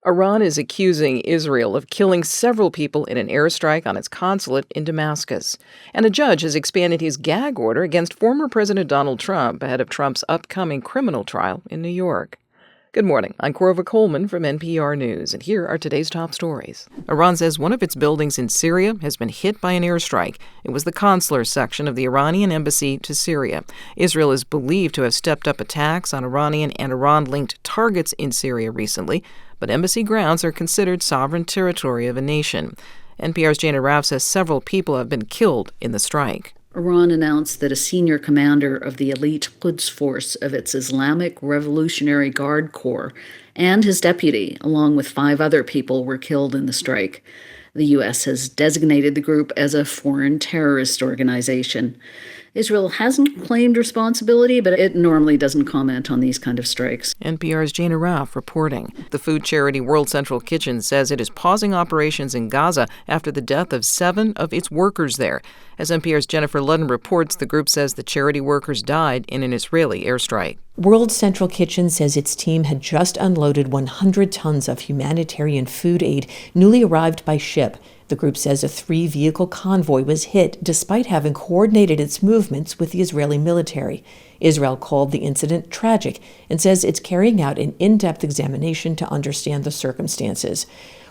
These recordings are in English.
Iran is accusing Israel of killing several people in an airstrike on its consulate in Damascus. And a judge has expanded his gag order against former President Donald Trump ahead of Trump's upcoming criminal trial in New York. Good morning. I'm Corva Coleman from NPR News, and here are today's top stories. Iran says one of its buildings in Syria has been hit by an airstrike. It was the consular section of the Iranian embassy to Syria. Israel is believed to have stepped up attacks on Iranian and Iran-linked targets in Syria recently, but embassy grounds are considered sovereign territory of a nation. NPR's Jana Raff says several people have been killed in the strike. Iran announced that a senior commander of the elite Quds force of its Islamic Revolutionary Guard Corps and his deputy, along with 5 other people, were killed in the strike. The U.S. has designated the group as a foreign terrorist organization. Israel hasn't claimed responsibility, but it normally doesn't comment on these kind of strikes. NPR's Jana Raff reporting. The food charity World Central Kitchen says it is pausing operations in Gaza after the death of 7 of its workers there. As NPR's Jennifer Ludden reports, the group says the charity workers died in an Israeli airstrike. World Central Kitchen says its team had just unloaded 100 tons of humanitarian food aid newly arrived by ship. The group says a 3-vehicle convoy was hit despite having coordinated its movements with the Israeli military. Israel called the incident tragic and says it's carrying out an in-depth examination to understand the circumstances.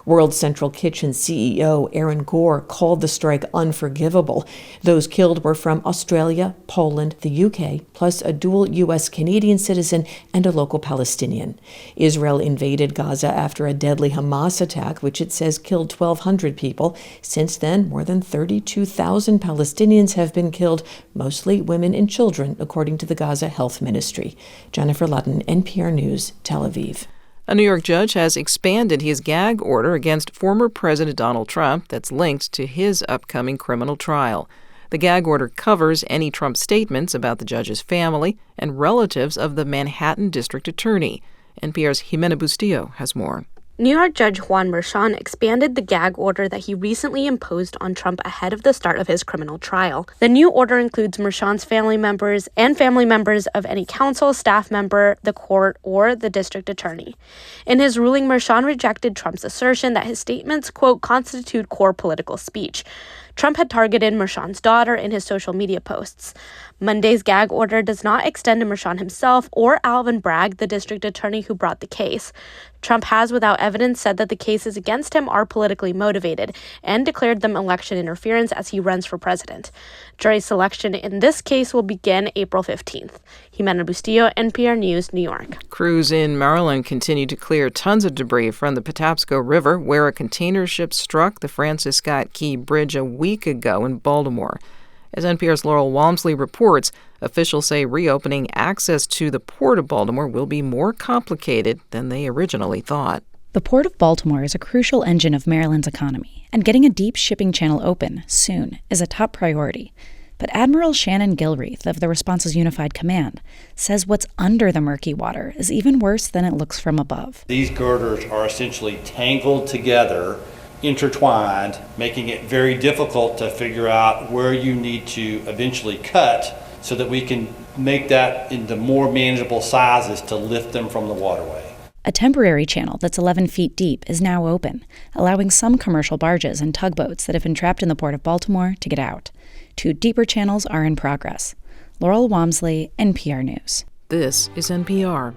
World Central Kitchen CEO Aaron Gore called the strike unforgivable. Those killed were from Australia, Poland, the UK, plus a dual U.S.-Canadian citizen and a local Palestinian. Israel invaded Gaza after a deadly Hamas attack, which it says killed 1,200 people. Since then, more than 32,000 Palestinians have been killed, mostly women and children, according to the Gaza Health Ministry. Jennifer Ludden, NPR News, Tel Aviv. A New York judge has expanded his gag order against former President Donald Trump that's linked to his upcoming criminal trial. The gag order covers any Trump statements about the judge's family and relatives of the Manhattan District Attorney. NPR's Jimena Bustillo has more. New York Judge Juan Merchan expanded the gag order that he recently imposed on Trump ahead of the start of his criminal trial. The new order includes Merchan's family members and family members of any counsel, staff member, the court, or the district attorney. In his ruling, Merchan rejected Trump's assertion that his statements, quote, constitute core political speech. Trump had targeted Merchan's daughter in his social media posts. Monday's gag order does not extend to Merchan himself or Alvin Bragg, the district attorney who brought the case. Trump has, without evidence, said that the cases against him are politically motivated and declared them election interference as he runs for president. Jury selection in this case will begin April 15th. Jimena Bustillo, NPR News, New York. Crews in Maryland continue to clear tons of debris from the Patapsco River, where a container ship struck the Francis Scott Key Bridge a week ago in Baltimore. As NPR's Laurel Walmsley reports, officials say reopening access to the Port of Baltimore will be more complicated than they originally thought. The Port of Baltimore is a crucial engine of Maryland's economy, and getting a deep shipping channel open soon is a top priority. But Admiral Shannon Gilreath of the Response's Unified Command says what's under the murky water is even worse than it looks from above. These girders are essentially tangled together, intertwined, making it very difficult to figure out where you need to eventually cut so that we can make that into more manageable sizes to lift them from the waterway. A temporary channel that's 11 feet deep is now open, allowing some commercial barges and tugboats that have been trapped in the Port of Baltimore to get out. 2 deeper channels are in progress. Laurel Walmsley, NPR News. This is NPR.